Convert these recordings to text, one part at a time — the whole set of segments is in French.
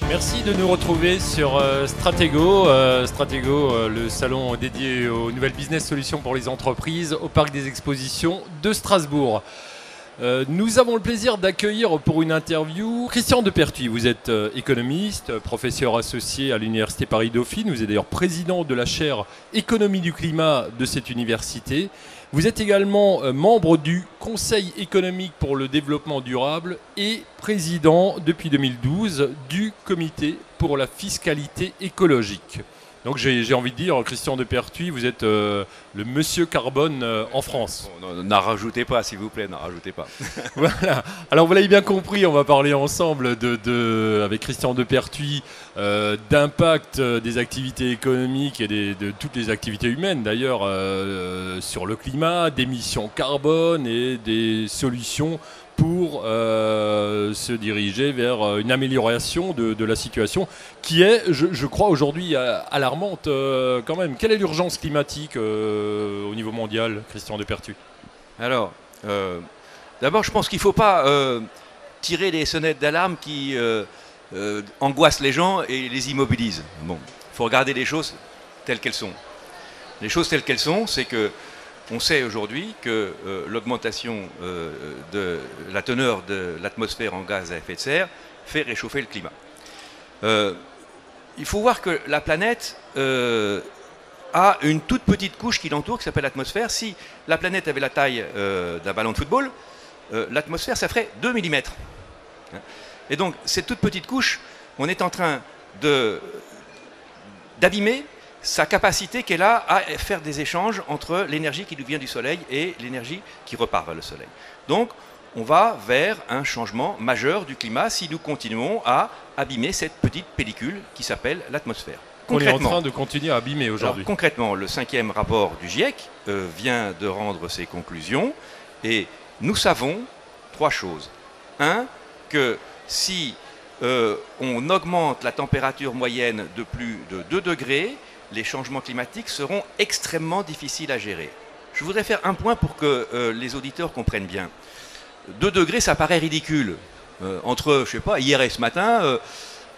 Merci de nous retrouver sur Stratego, le salon dédié aux nouvelles business solutions pour les entreprises au Parc des Expositions de Strasbourg. Nous avons le plaisir d'accueillir pour une interview Christian Depertuis. Vous êtes économiste, professeur associé à l'Université Paris-Dauphine. Vous êtes d'ailleurs président de la chaire Économie du climat de cette université. Vous êtes également membre du Conseil économique pour le développement durable et président depuis 2012 du Comité pour la fiscalité écologique. Donc j'ai envie de dire, Christian Depertuis, vous êtes le monsieur carbone en France. N'en rajoutez pas, s'il vous plaît, n'en rajoutez pas. Voilà. Alors vous l'avez bien compris, on va parler ensemble avec Christian Depertuis d'impact des activités économiques et de toutes les activités humaines d'ailleurs sur le climat, d'émissions carbone et des solutions pour se diriger vers une amélioration de la situation qui est, je crois, aujourd'hui alarmante quand même. Quelle est l'urgence climatique au niveau mondial, Christian Depertuis? Alors, d'abord, je pense qu'il ne faut pas tirer les sonnettes d'alarme qui angoissent les gens et les immobilisent. Bon, il faut regarder les choses telles qu'elles sont. Les choses telles qu'elles sont, c'est que on sait aujourd'hui que l'augmentation de la teneur de l'atmosphère en gaz à effet de serre fait réchauffer le climat. Il faut voir que la planète a une toute petite couche qui l'entoure, qui s'appelle l'atmosphère. Si la planète avait la taille d'un ballon de football, l'atmosphère, ça ferait 2 mm. Et donc, cette toute petite couche, on est en train d'abîmer sa capacité qu'elle a à faire des échanges entre l'énergie qui nous vient du Soleil et l'énergie qui repart vers le Soleil. Donc, on va vers un changement majeur du climat si nous continuons à abîmer cette petite pellicule qui s'appelle l'atmosphère. On est en train de continuer à abîmer aujourd'hui. Concrètement, le 5e rapport du GIEC vient de rendre ses conclusions et nous savons 3 choses. 1, que si on augmente la température moyenne de plus de 2 degrés, les changements climatiques seront extrêmement difficiles à gérer. Je voudrais faire un point pour que les auditeurs comprennent bien. 2 degrés, ça paraît ridicule. Entre, je sais pas, hier et ce matin,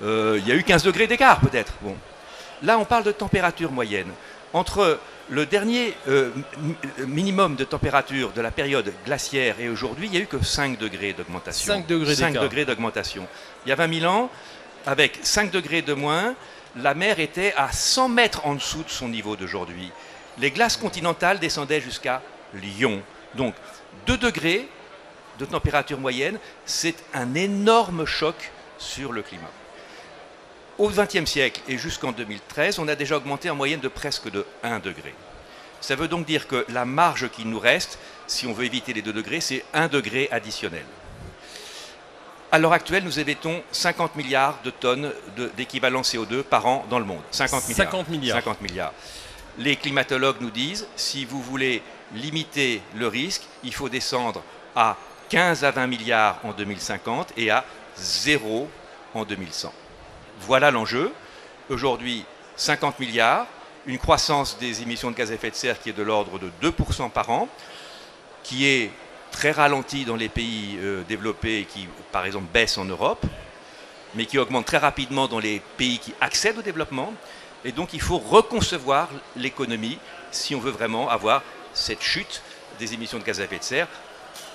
il y a eu 15 degrés d'écart peut-être. Bon. Là, on parle de température moyenne. Entre le dernier minimum de température de la période glaciaire et aujourd'hui, il n'y a eu que 5 degrés d'augmentation. 5 degrés d'écart. 5 degrés d'augmentation. Il y a 20 000 ans, avec 5 degrés de moins, la mer était à 100 mètres en dessous de son niveau d'aujourd'hui. Les glaces continentales descendaient jusqu'à Lyon. Donc 2 degrés de température moyenne, c'est un énorme choc sur le climat. Au XXe siècle et jusqu'en 2013, on a déjà augmenté en moyenne de presque de 1 degré. Ça veut donc dire que la marge qui nous reste, si on veut éviter les 2 degrés, c'est 1 degré additionnel. À l'heure actuelle, nous émettons 50 milliards de tonnes d'équivalent CO2 par an dans le monde. 50 milliards. 50 milliards. 50 milliards. Les climatologues nous disent, si vous voulez limiter le risque, il faut descendre à 15 à 20 milliards en 2050 et à 0 en 2100. Voilà l'enjeu. Aujourd'hui, 50 milliards, une croissance des émissions de gaz à effet de serre qui est de l'ordre de 2% par an, qui est très ralenti dans les pays développés qui, par exemple, baissent en Europe, mais qui augmente très rapidement dans les pays qui accèdent au développement. Et donc, il faut reconcevoir l'économie si on veut vraiment avoir cette chute des émissions de gaz à effet de serre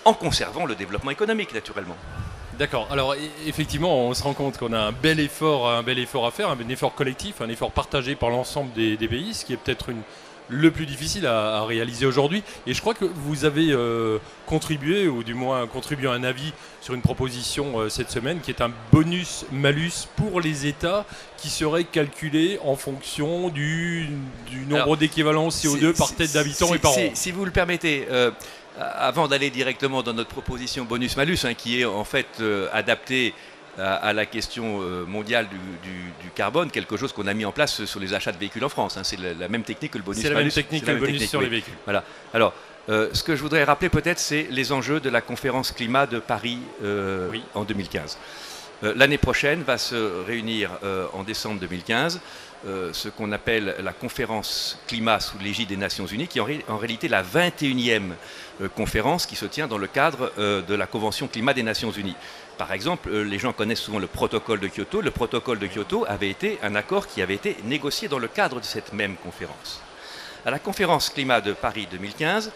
en conservant le développement économique, naturellement. D'accord. Alors effectivement, on se rend compte qu'on a un bel effort à faire, un effort collectif, un effort partagé par l'ensemble des pays, ce qui est peut-être le plus difficile à réaliser aujourd'hui. Et je crois que vous avez contribué, ou du moins contribué à un avis sur une proposition cette semaine, qui est un bonus-malus pour les États qui serait calculé en fonction du nombre d'équivalents CO2 par tête d'habitant et par an. Si vous le permettez, avant d'aller directement dans notre proposition bonus-malus, qui est en fait adaptée à la question mondiale du carbone, quelque chose qu'on a mis en place sur les achats de véhicules en France. C'est la même technique que le bonus-malus. C'est la même technique que le bonus sur les véhicules. Voilà. Alors, ce que je voudrais rappeler peut-être, c'est les enjeux de la conférence climat de Paris en 2015. L'année prochaine va se réunir en décembre 2015 ce qu'on appelle la conférence climat sous l'égide des Nations Unies, qui est en réalité la 21e conférence qui se tient dans le cadre de la Convention climat des Nations Unies. Par exemple, les gens connaissent souvent le protocole de Kyoto. Le protocole de Kyoto avait été un accord qui avait été négocié dans le cadre de cette même conférence. À la conférence climat de Paris 2015,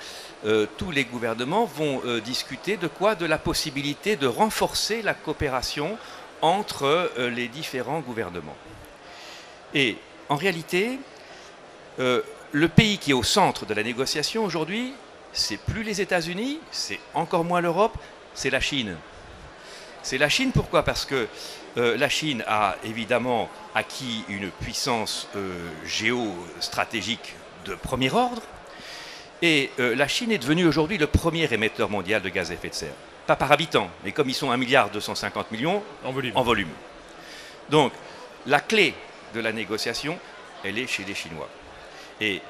tous les gouvernements vont discuter de quoi? De la possibilité de renforcer la coopération entre les différents gouvernements. Et en réalité, le pays qui est au centre de la négociation aujourd'hui, c'est plus les États-Unis, c'est encore moins l'Europe, c'est la Chine. C'est la Chine, pourquoi? Parce que la Chine a évidemment acquis une puissance géostratégique de premier ordre, et la Chine est devenue aujourd'hui le premier émetteur mondial de gaz à effet de serre. Pas par habitant, mais comme ils sont 1,250 milliard en volume. Donc, la clé de la négociation, elle est chez les Chinois. Et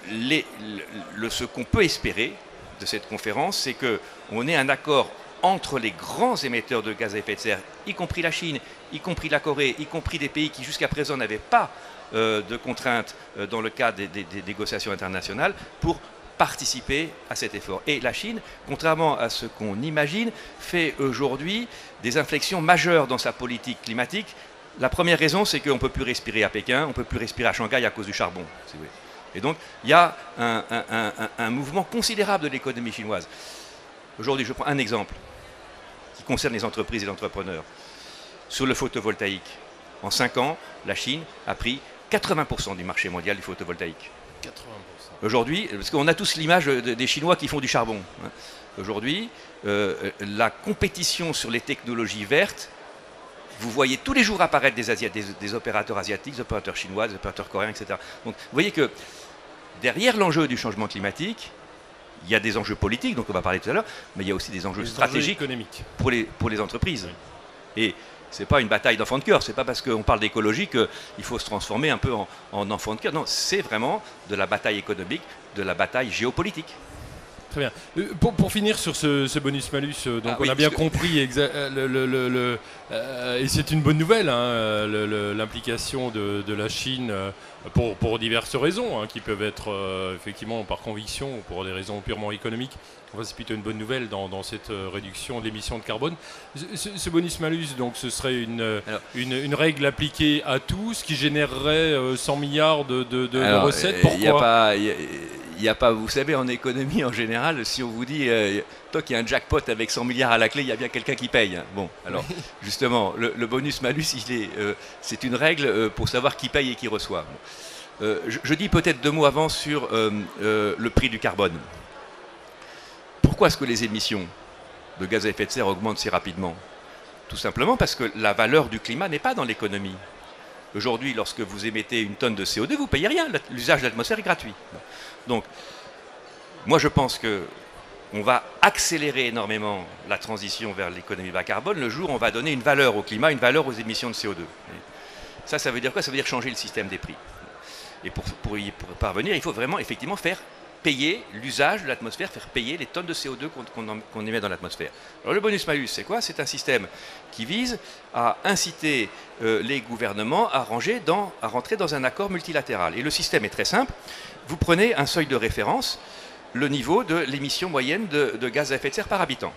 ce qu'on peut espérer de cette conférence, c'est qu'on ait un accord entre les grands émetteurs de gaz à effet de serre, y compris la Chine, y compris la Corée, y compris des pays qui jusqu'à présent n'avaient pas de contraintes dans le cadre des négociations internationales, pour participer à cet effort. Et la Chine, contrairement à ce qu'on imagine, fait aujourd'hui des inflexions majeures dans sa politique climatique. La première raison, c'est qu'on ne peut plus respirer à Pékin, on ne peut plus respirer à Shanghai à cause du charbon. Si vous voulez. Et donc, il y a un mouvement considérable de l'économie chinoise. Aujourd'hui, je prends un exemple qui concerne les entreprises et les entrepreneurs. Sur le photovoltaïque, en 5 ans, la Chine a pris 80% du marché mondial du photovoltaïque. 80%. Aujourd'hui, parce qu'on a tous l'image des Chinois qui font du charbon. Aujourd'hui, la compétition sur les technologies vertes, vous voyez tous les jours apparaître des opérateurs asiatiques, des opérateurs chinois, des opérateurs coréens, etc. Donc, vous voyez que derrière l'enjeu du changement climatique, il y a des enjeux politiques, donc on va parler tout à l'heure, mais il y a aussi des enjeux stratégiques économiques pour les entreprises. Oui. Et ce n'est pas une bataille d'enfants de cœur, ce n'est pas parce qu'on parle d'écologie qu'il faut se transformer un peu en enfant de cœur. Non, c'est vraiment de la bataille économique, de la bataille géopolitique. Très bien. Pour finir sur ce bonus-malus, donc on a bien compris, et c'est une bonne nouvelle, hein, l'implication de la Chine pour diverses raisons, hein, qui peuvent être effectivement par conviction ou pour des raisons purement économiques. Enfin, c'est plutôt une bonne nouvelle dans cette réduction de l'émission de carbone. Ce bonus-malus, donc, ce serait une règle appliquée à tous qui générerait 100 milliards de recettes. Pourquoi? Il n'y a pas, vous savez, en économie en général, si on vous dit, toi qui as un jackpot avec 100 milliards à la clé, il y a bien quelqu'un qui paye. Hein. Bon, alors justement, le bonus-malus, c'est une règle pour savoir qui paye et qui reçoit. Bon. Je dis peut-être 2 mots avant sur le prix du carbone. Pourquoi est-ce que les émissions de gaz à effet de serre augmentent si rapidement? Tout simplement parce que la valeur du climat n'est pas dans l'économie. Aujourd'hui, lorsque vous émettez une tonne de CO2, vous ne payez rien. L'usage de l'atmosphère est gratuit. Donc, moi je pense qu'on va accélérer énormément la transition vers l'économie bas carbone le jour où on va donner une valeur au climat, une valeur aux émissions de CO2. Et ça veut dire quoi? Ça veut dire changer le système des prix. Et pour y parvenir, il faut vraiment effectivement faire payer l'usage de l'atmosphère, faire payer les tonnes de CO2 qu'on émet dans l'atmosphère. Alors le bonus-malus, c'est quoi? C'est un système qui vise à inciter les gouvernements à rentrer dans un accord multilatéral. Et le système est très simple. Vous prenez un seuil de référence, le niveau de l'émission moyenne de gaz à effet de serre par habitant.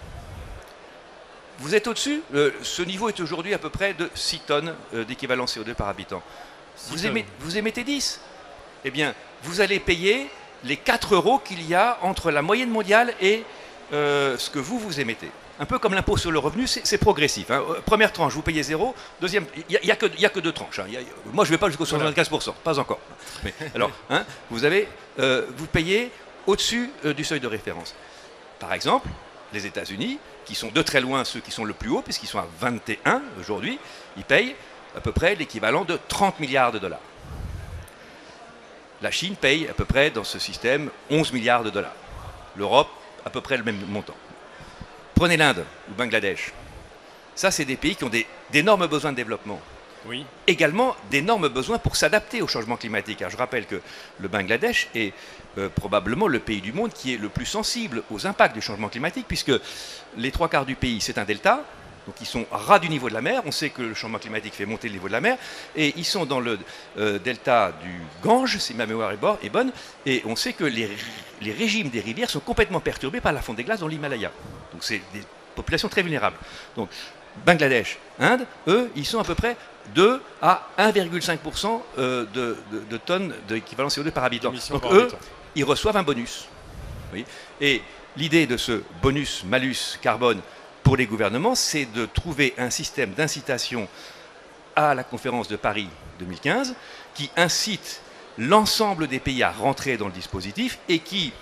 Vous êtes au-dessus, ce niveau est aujourd'hui à peu près de 6 tonnes d'équivalent CO2 par habitant. Vous émettez 10. Eh bien, vous allez payer les 4 € qu'il y a entre la moyenne mondiale et ce que vous émettez. Un peu comme l'impôt sur le revenu, c'est progressif. Hein. Première tranche, vous payez 0. Deuxième, il n'y a que 2 tranches. Hein. Moi, je ne vais pas jusqu'au 75%, pas encore. Mais, alors, hein, vous payez au-dessus du seuil de référence. Par exemple, les États-Unis, qui sont de très loin ceux qui sont le plus haut, puisqu'ils sont à 21 aujourd'hui, ils payent à peu près l'équivalent de 30 milliards de dollars. La Chine paye à peu près dans ce système 11 milliards de dollars. L'Europe, à peu près le même montant. Prenez l'Inde ou Bangladesh. Ça, c'est des pays qui ont d'énormes besoins de développement. Oui. Également d'énormes besoins pour s'adapter au changement climatique. Alors, je rappelle que le Bangladesh est probablement le pays du monde qui est le plus sensible aux impacts du changement climatique, puisque les 3/4 du pays, c'est un delta, Donc ils sont ras du niveau de la mer. On sait que le changement climatique fait monter le niveau de la mer. Et ils sont dans le delta du Gange, si ma mémoire est bonne. Et on sait que les régimes des rivières sont complètement perturbés par la fonte des glaces dans l'Himalaya. Donc c'est des populations très vulnérables. Donc Bangladesh, Inde, eux, ils sont à peu près 2 à 1,5% de tonnes d'équivalent CO2 par habitant. Donc eux, ils reçoivent un bonus. Oui. Et l'idée de ce bonus-malus carbone pour les gouvernements, c'est de trouver un système d'incitation à la conférence de Paris 2015 qui incite l'ensemble des pays à rentrer dans le dispositif et qui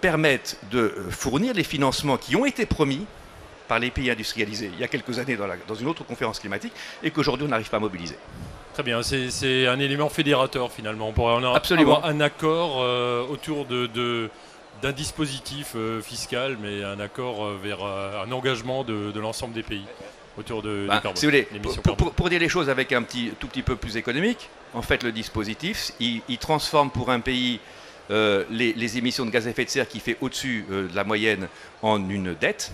permettent de fournir les financements qui ont été promis par les pays industrialisés il y a quelques années dans une autre conférence climatique et qu'aujourd'hui on n'arrive pas à mobiliser. Très bien, c'est un élément fédérateur finalement. On pourrait Absolument. avoir un accord autour d'un dispositif fiscal, mais un accord vers un engagement de l'ensemble des pays autour de carbone. Si vous voulez, pour dire les choses avec un tout petit peu plus économique, en fait le dispositif, il transforme pour un pays les émissions de gaz à effet de serre qui fait au-dessus de la moyenne en une dette.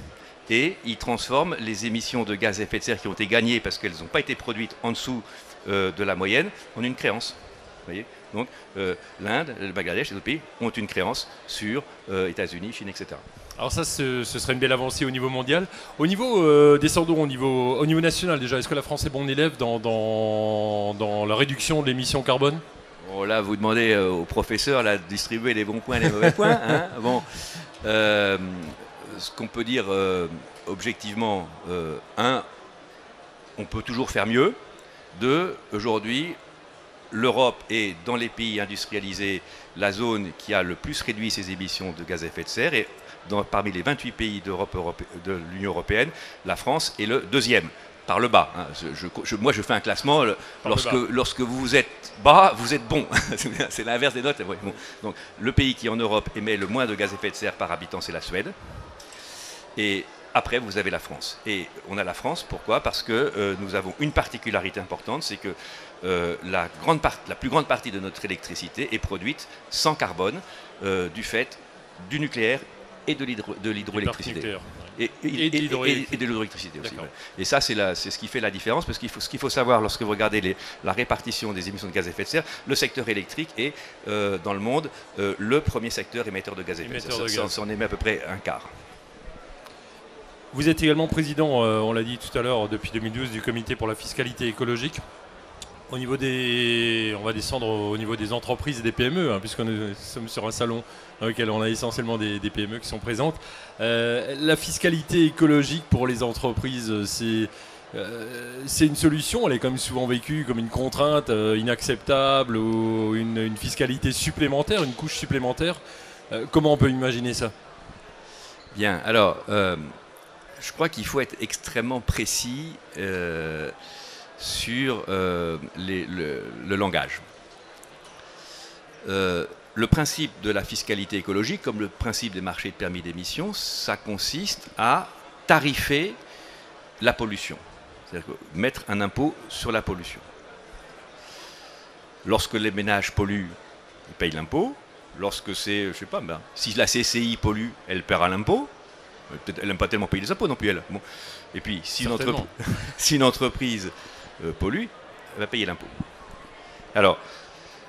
Et il transforme les émissions de gaz à effet de serre qui ont été gagnées parce qu'elles n'ont pas été produites en dessous de la moyenne en une créance. Vous voyez. Donc l'Inde, le Bangladesh, les autres pays ont une créance sur États-Unis, Chine, etc. Alors ça, ce serait une belle avancée au niveau mondial. Au niveau, descendons au niveau national déjà, est-ce que la France est bon élève dans la réduction de l'émission carbone? Bon, là, vous demandez au professeur de distribuer les bons points et les mauvais points. Hein. Bon, ce qu'on peut dire objectivement, on peut toujours faire mieux. Deux, aujourd'hui, l'Europe est, dans les pays industrialisés, la zone qui a le plus réduit ses émissions de gaz à effet de serre. Et parmi les 28 pays de l'Union européenne, la France est le deuxième, par le bas. Hein. Moi, je fais un classement. Lorsque vous êtes bas, vous êtes bon. C'est l'inverse des notes. Bon. Donc, le pays qui, en Europe, émet le moins de gaz à effet de serre par habitant, c'est la Suède. Et après, vous avez la France. Et on a la France, pourquoi? Parce que nous avons une particularité importante, c'est que la plus grande partie de notre électricité est produite sans carbone du fait du nucléaire et de l'hydroélectricité. Et de l'hydroélectricité aussi. Ouais. Et ça, c'est ce qui fait la différence, parce ce qu'il faut savoir lorsque vous regardez la répartition des émissions de gaz à effet de serre, le secteur électrique est, dans le monde, le premier secteur émetteur de gaz à effet de serre. Ça en émet à peu près un quart. Vous êtes également président, on l'a dit tout à l'heure, depuis 2012, du comité pour la fiscalité écologique. On va descendre au niveau des entreprises et des PME, hein, puisqu'on sommes sur un salon dans lequel on a essentiellement des PME qui sont présentes. La fiscalité écologique pour les entreprises, c'est une solution, elle est quand même souvent vécue comme une contrainte inacceptable ou une fiscalité supplémentaire, une couche supplémentaire. Comment on peut imaginer ça? Bien, alors, je crois qu'il faut être extrêmement précis sur le langage. Le principe de la fiscalité écologique, comme le principe des marchés de permis d'émission, ça consiste à tarifer la pollution. C'est-à-dire mettre un impôt sur la pollution. Lorsque les ménages polluent, ils payent l'impôt. Lorsque c'est, je sais pas, si la CCI pollue, elle paiera l'impôt. Peut-être elle n'aime pas tellement payer les impôts non plus, elle. Bon. Et puis, si une entreprise pollue, elle va payer l'impôt. Alors,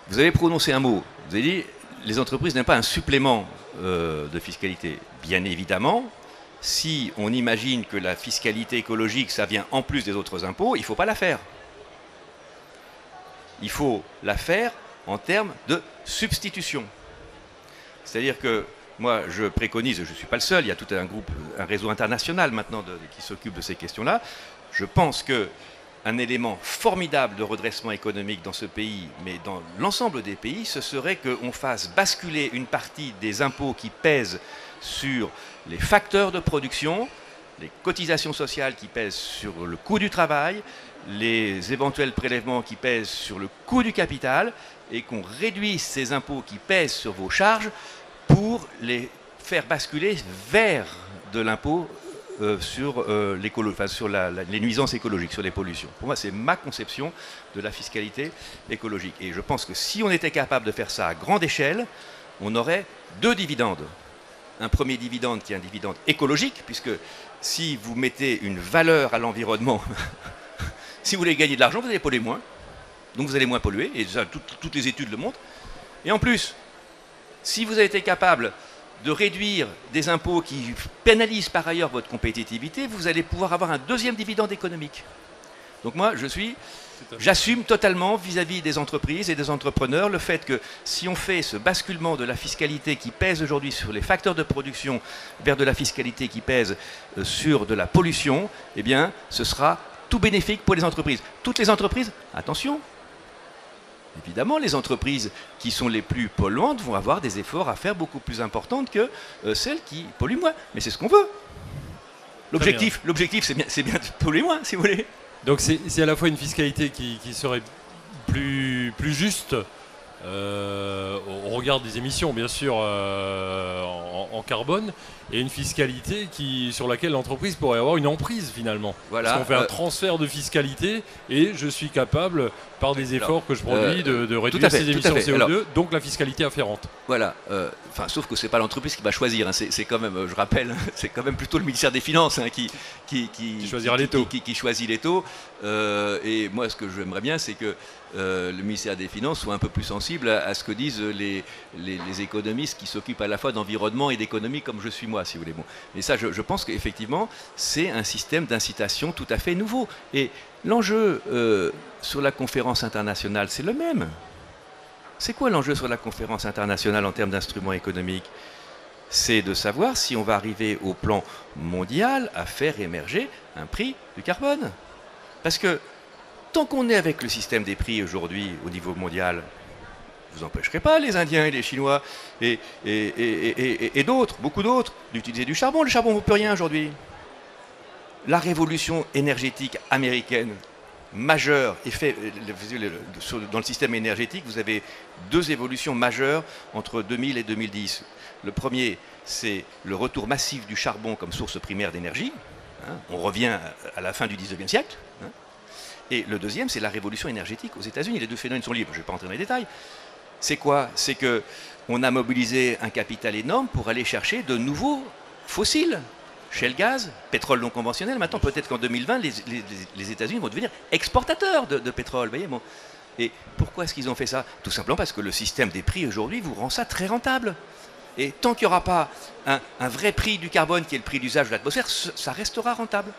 vous avez prononcé un mot. Vous avez dit, les entreprises n'aiment pas un supplément de fiscalité. Bien évidemment, si on imagine que la fiscalité écologique, ça vient en plus des autres impôts, il ne faut pas la faire. Il faut la faire en termes de substitution. C'est-à-dire que moi, je préconise, je ne suis pas le seul, il y a tout un réseau international maintenant qui s'occupe de ces questions-là. Je pense qu'un élément formidable de redressement économique dans ce pays, mais dans l'ensemble des pays, ce serait qu'on fasse basculer une partie des impôts qui pèsent sur les facteurs de production, les cotisations sociales qui pèsent sur le coût du travail, les éventuels prélèvements qui pèsent sur le coût du capital, et qu'on réduise ces impôts qui pèsent sur vos charges pour les faire basculer vers de l'impôt sur les nuisances écologiques, sur les pollutions. Pour moi, c'est ma conception de la fiscalité écologique. Et je pense que si on était capable de faire ça à grande échelle, on aurait deux dividendes. Un premier dividende qui est un dividende écologique, puisque si vous mettez une valeur à l'environnement, si vous voulez gagner de l'argent, vous allez polluer moins. Donc vous allez moins polluer, et ça, toutes les études le montrent. Et en plus, si vous avez été capable de réduire des impôts qui pénalisent par ailleurs votre compétitivité, vous allez pouvoir avoir un deuxième dividende économique. Donc moi, j'assume totalement vis-à-vis des entreprises et des entrepreneurs le fait que si on fait ce basculement de la fiscalité qui pèse aujourd'hui sur les facteurs de production vers de la fiscalité qui pèse sur de la pollution, eh bien, ce sera tout bénéfique pour les entreprises. Toutes les entreprises, attention, évidemment, les entreprises qui sont les plus polluantes vont avoir des efforts à faire beaucoup plus importants que celles qui polluent moins. Mais c'est ce qu'on veut. L'objectif, c'est bien de polluer moins, si vous voulez. Donc c'est à la fois une fiscalité qui serait plus juste au regard des émissions, bien sûr, en carbone, et une fiscalité sur laquelle l'entreprise pourrait avoir une emprise finalement. Voilà, parce qu'on fait un transfert de fiscalité et je suis capable, par des efforts que je produis, de réduire ces émissions de CO2, alors, donc la fiscalité afférente. Voilà, sauf que ce n'est pas l'entreprise qui va choisir, hein, c'est quand même, je rappelle, c'est quand même plutôt le ministère des Finances hein, qui choisira les taux. Qui choisit les taux. Et moi, ce que j'aimerais bien, c'est que le ministère des Finances soit un peu plus sensible à ce que disent les économistes qui s'occupent à la fois d'environnement et d'économie, comme je suis moi, si vous voulez. Bon. Mais ça, je pense qu'effectivement, c'est un système d'incitation tout à fait nouveau. Et l'enjeu sur la conférence internationale, c'est le même. C'est quoi l'enjeu sur la conférence internationale en termes d'instruments économiques? C'est de savoir si on va arriver au plan mondial à faire émerger un prix du carbone. Parce que tant qu'on est avec le système des prix aujourd'hui au niveau mondial, vous n'empêcherez pas les Indiens et les Chinois et d'autres, beaucoup d'autres, d'utiliser du charbon. Le charbon ne vaut plus rien aujourd'hui. La révolution énergétique américaine majeure est faite dans le système énergétique. Vous avez deux évolutions majeures entre 2000 et 2010. Le premier, c'est le retour massif du charbon comme source primaire d'énergie. Hein, on revient à la fin du 19e siècle. Hein. Et le deuxième, c'est la révolution énergétique aux États-Unis. Les deux phénomènes sont libres, je ne vais pas entrer dans les détails. C'est quoi? C'est qu'on a mobilisé un capital énorme pour aller chercher de nouveaux fossiles. Shell gaz, pétrole non conventionnel. Maintenant, peut-être qu'en 2020, les États-Unis vont devenir exportateurs de pétrole. Voyez, bon. Et pourquoi est-ce qu'ils ont fait ça? Tout simplement parce que le système des prix aujourd'hui vous rend ça très rentable. Et tant qu'il n'y aura pas un vrai prix du carbone, qui est le prix d'usage de l'atmosphère, ça restera rentable.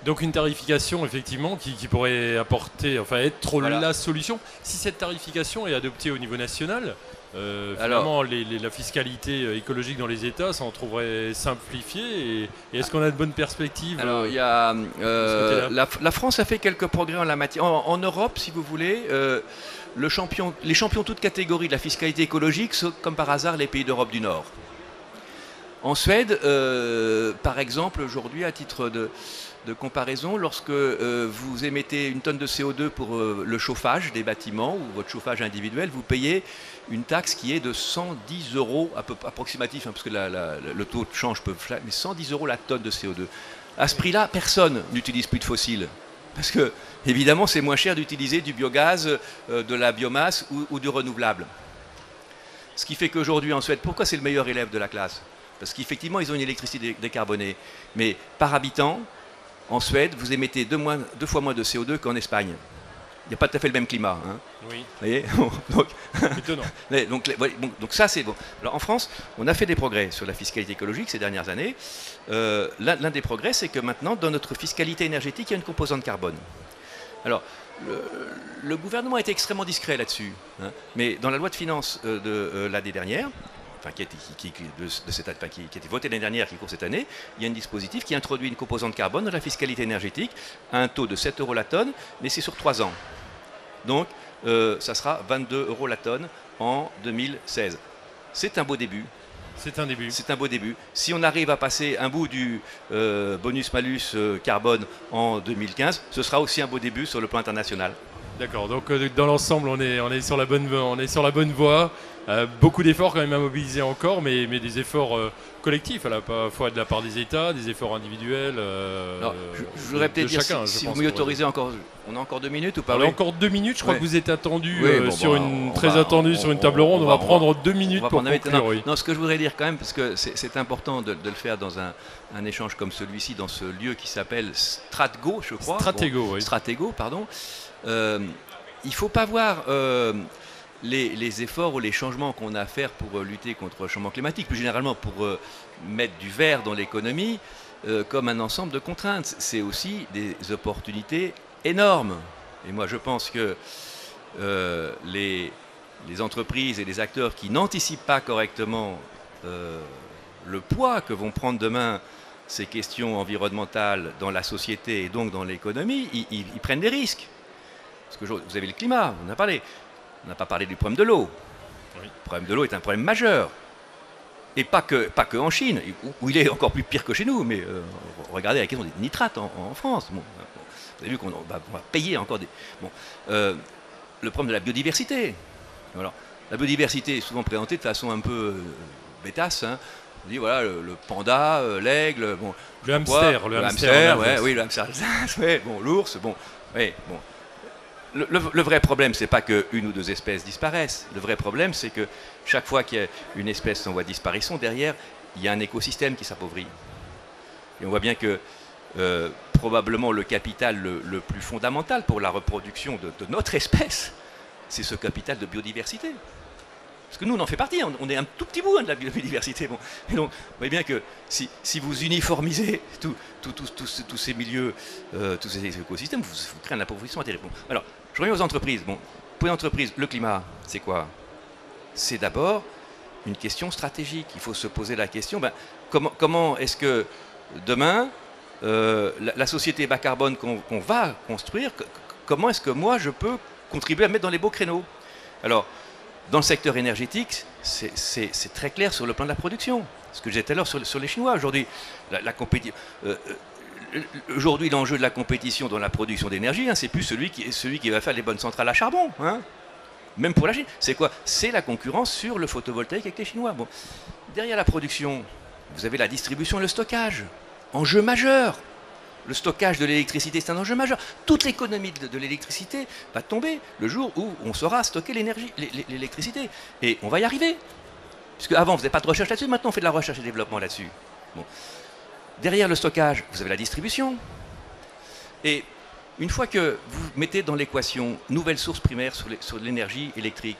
Donc une tarification, effectivement, qui pourrait apporter, enfin être voilà, la solution. Si cette tarification est adoptée au niveau national, finalement, la fiscalité écologique dans les États s'en trouverait simplifiée. Et est-ce qu'on a de bonnes perspectives? Alors, il y a, la France a fait quelques progrès en la matière. En Europe, si vous voulez, les champions toutes catégories de la fiscalité écologique sont, comme par hasard, les pays d'Europe du Nord. En Suède, par exemple, aujourd'hui, à titre de comparaison, lorsque vous émettez une tonne de CO2 pour le chauffage des bâtiments ou votre chauffage individuel, vous payez une taxe qui est de 110 € approximatif, hein, parce que le taux de change peut flasher, mais 110 € la tonne de CO2. À ce prix-là, personne n'utilise plus de fossiles. Parce que, évidemment, c'est moins cher d'utiliser du biogaz, de la biomasse ou du renouvelable. Ce qui fait qu'aujourd'hui, en Suède, pourquoi c'est le meilleur élève de la classe? Parce qu'effectivement, ils ont une électricité décarbonée. Mais par habitant, en Suède, vous émettez deux fois moins de CO2 qu'en Espagne. Il n'y a pas tout à fait le même climat. Hein. Oui. Vous voyez donc ça, c'est bon. Alors en France, on a fait des progrès sur la fiscalité écologique ces dernières années. L'un des progrès, c'est que maintenant, dans notre fiscalité énergétique, il y a une composante carbone. Alors, le gouvernement a été extrêmement discret là-dessus. Hein, mais dans la loi de finances de l'année dernière, enfin, qui a été voté l'année dernière, qui court cette année, il y a un dispositif qui introduit une composante carbone dans la fiscalité énergétique à un taux de 7 € la tonne, mais c'est sur 3 ans. Donc, ça sera 22 € la tonne en 2016. C'est un beau début. C'est un début. C'est un beau début. Si on arrive à passer un bout du bonus-malus carbone en 2015, ce sera aussi un beau début sur le plan international. D'accord, donc dans l'ensemble, on est sur la bonne voie. Beaucoup d'efforts quand même à mobiliser encore, mais des efforts collectifs, à la fois de la part des États, des efforts individuels. Je voudrais peut-être dire, chacun, si vous m'y autorisez encore, on a encore 2 minutes ou pas? On a encore 2 minutes, je crois que vous êtes attendu sur une table ronde. On va prendre 2 minutes pour conclure. Oui. Non, ce que je voudrais dire quand même, parce que c'est important de le faire dans un échange comme celui-ci, dans ce lieu qui s'appelle Stratego, je crois. Stratego, pardon. Il ne faut pas voir les efforts ou les changements qu'on a à faire pour lutter contre le changement climatique, plus généralement pour mettre du vert dans l'économie, comme un ensemble de contraintes. C'est aussi des opportunités énormes. Et moi, je pense que les entreprises et les acteurs qui n'anticipent pas correctement le poids que vont prendre demain ces questions environnementales dans la société et donc dans l'économie, ils prennent des risques. Parce que vous avez le climat, on en a parlé. On n'a pas parlé du problème de l'eau. Oui. Le problème de l'eau est un problème majeur. Et pas que en Chine, où il est encore plus pire que chez nous. Mais regardez la question des nitrates en France. Bon, vous avez vu qu'on va payer encore des... Bon, le problème de la biodiversité. Alors, la biodiversité est souvent présentée de façon un peu bêtasse. Hein. On dit, voilà, le panda, l'aigle... Bon, le hamster, le hamster, oui, le hamster, ouais, bon, l'ours, bon... Ouais, bon. Le vrai problème, c'est pas qu'une ou deux espèces disparaissent. Le vrai problème, c'est que chaque fois qu'il y a une espèce en voie de disparition, derrière, il y a un écosystème qui s'appauvrit. Et on voit bien que probablement le capital le plus fondamental pour la reproduction de notre espèce, c'est ce capital de biodiversité. Parce que nous, on en fait partie, on est un tout petit bout de la biodiversité. Bon. Et donc, vous voyez bien que si vous uniformisez tous ces milieux, tous ces écosystèmes, vous créez un appauvrissement terrible. Bon. Alors, je reviens aux entreprises. Bon, pour les entreprises, le climat, c'est quoi? C'est d'abord une question stratégique. Il faut se poser la question, comment est-ce que demain, la société bas carbone qu'on va construire, comment est-ce que moi, je peux contribuer à mettre dans les beaux créneaux? Alors, dans le secteur énergétique, c'est très clair sur le plan de la production. Ce que j'ai dit tout à l'heure sur les Chinois. Aujourd'hui, aujourd'hui, l'enjeu de la compétition dans la production d'énergie, hein, c'est plus celui qui va faire les bonnes centrales à charbon. Hein. Même pour la Chine. C'est quoi? C'est la concurrence sur le photovoltaïque avec les Chinois. Bon. Derrière la production, vous avez la distribution et le stockage. Enjeu majeur. Le stockage de l'électricité, c'est un enjeu majeur. Toute l'économie de l'électricité va tomber le jour où on saura stocker l'électricité. Et on va y arriver. Puisque avant, on ne faisait pas de recherche là-dessus, maintenant on fait de la recherche et développement là-dessus. Bon. Derrière le stockage, vous avez la distribution. Et une fois que vous mettez dans l'équation nouvelles sources primaires sur l'énergie électrique,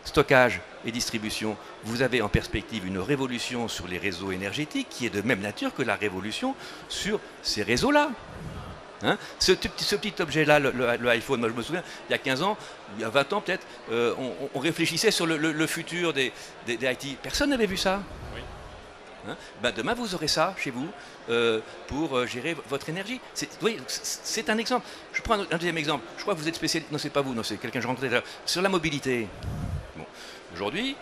stockage et distribution, vous avez en perspective une révolution sur les réseaux énergétiques qui est de même nature que la révolution sur ces réseaux-là. Hein, ce petit objet-là, le iPhone, moi je me souviens, il y a 15 ans, il y a 20 ans peut-être, on réfléchissait sur le futur des IT. Personne n'avait vu ça. Oui. Hein, demain, vous aurez ça chez vous pour gérer votre énergie. C'est un exemple. Je prends un deuxième exemple. Je crois que vous êtes spécialiste, non c'est pas vous, non c'est quelqu'un que je rencontrais tout à l'heure, sur la mobilité. Bon. Aujourd'hui,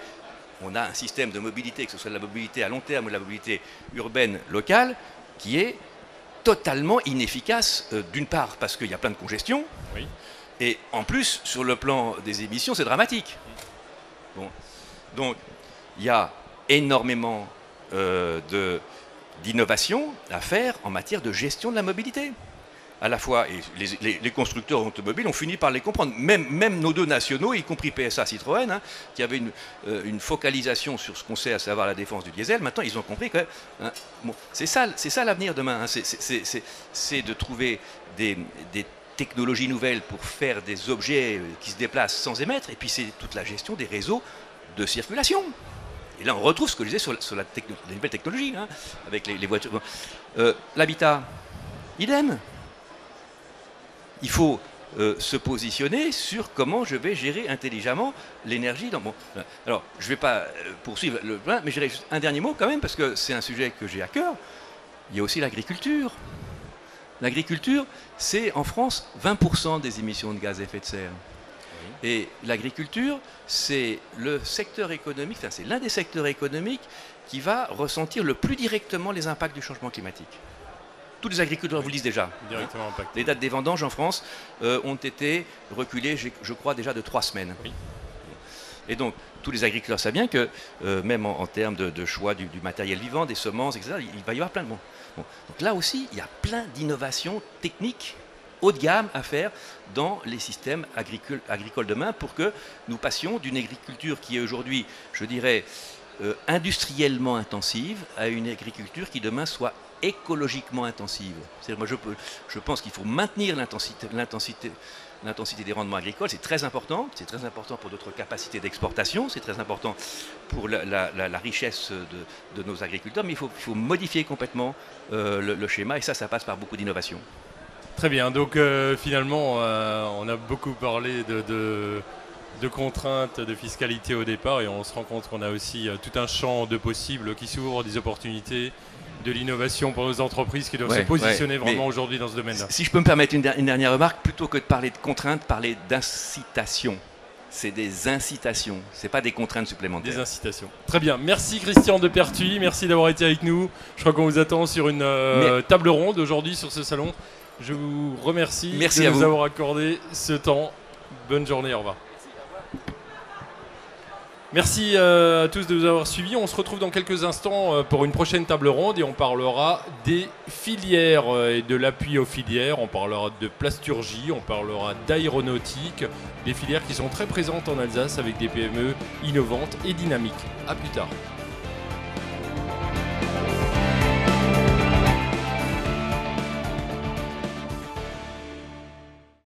on a un système de mobilité, que ce soit de la mobilité à long terme ou de la mobilité urbaine locale, qui est totalement inefficace, d'une part parce qu'il y a plein de congestion, oui. Et en plus, sur le plan des émissions, c'est dramatique. Bon. Donc, il y a énormément d'innovation à faire en matière de gestion de la mobilité. À la fois, et les constructeurs automobiles ont fini par les comprendre, même nos deux nationaux, y compris PSA Citroën, hein, qui avaient une focalisation sur ce qu'on sait, à savoir la défense du diesel. Maintenant, ils ont compris que hein, bon, c'est ça l'avenir demain. Hein, c'est de trouver des technologies nouvelles pour faire des objets qui se déplacent sans émettre, et puis c'est toute la gestion des réseaux de circulation. Et là, on retrouve ce que je disais sur les nouvelles technologies, hein, avec les voitures. L'habitat, idem. Il faut se positionner sur comment je vais gérer intelligemment l'énergie. Alors, je ne vais pas poursuivre le plan, mais je dirais un dernier mot quand même, parce que c'est un sujet que j'ai à cœur. Il y a aussi l'agriculture. L'agriculture, c'est en France 20% des émissions de gaz à effet de serre. Oui. Et l'agriculture, c'est le secteur économique, enfin, c'est l'un des secteurs économiques qui va ressentir le plus directement les impacts du changement climatique. Tous les agriculteurs vous le disent déjà. Directement impacté. Les dates des vendanges en France ont été reculées, je crois, déjà de 3 semaines. Oui. Et donc, tous les agriculteurs savent bien que, même en termes de choix du matériel vivant, des semences, etc., il va y avoir plein de monde. Bon. Donc là aussi, il y a plein d'innovations techniques haut de gamme à faire dans les systèmes agricoles demain pour que nous passions d'une agriculture qui est aujourd'hui, je dirais, industriellement intensive à une agriculture qui demain soit écologiquement intensive. Moi, je pense qu'il faut maintenir l'intensité des rendements agricoles, c'est très important pour notre capacité d'exportation, c'est très important pour la richesse de nos agriculteurs, mais il faut modifier complètement le schéma, et ça passe par beaucoup d'innovation. Très bien, donc finalement on a beaucoup parlé de contraintes, de fiscalité au départ, et on se rend compte qu'on a aussi tout un champ de possibles qui s'ouvre, des opportunités, de l'innovation pour nos entreprises qui doivent se positionner vraiment aujourd'hui dans ce domaine-là. Si je peux me permettre une dernière remarque, plutôt que de parler de contraintes, parler d'incitation. C'est des incitations, c'est pas des contraintes supplémentaires. Des incitations. Très bien, merci Christian de Pertuis, merci d'avoir été avec nous. Je crois qu'on vous attend sur une table ronde aujourd'hui sur ce salon. Je vous remercie de nous avoir accordé ce temps. Bonne journée, au revoir. Merci à tous de nous avoir suivis. On se retrouve dans quelques instants pour une prochaine table ronde et on parlera des filières et de l'appui aux filières. On parlera de plasturgie, on parlera d'aéronautique, des filières qui sont très présentes en Alsace avec des PME innovantes et dynamiques. A plus tard.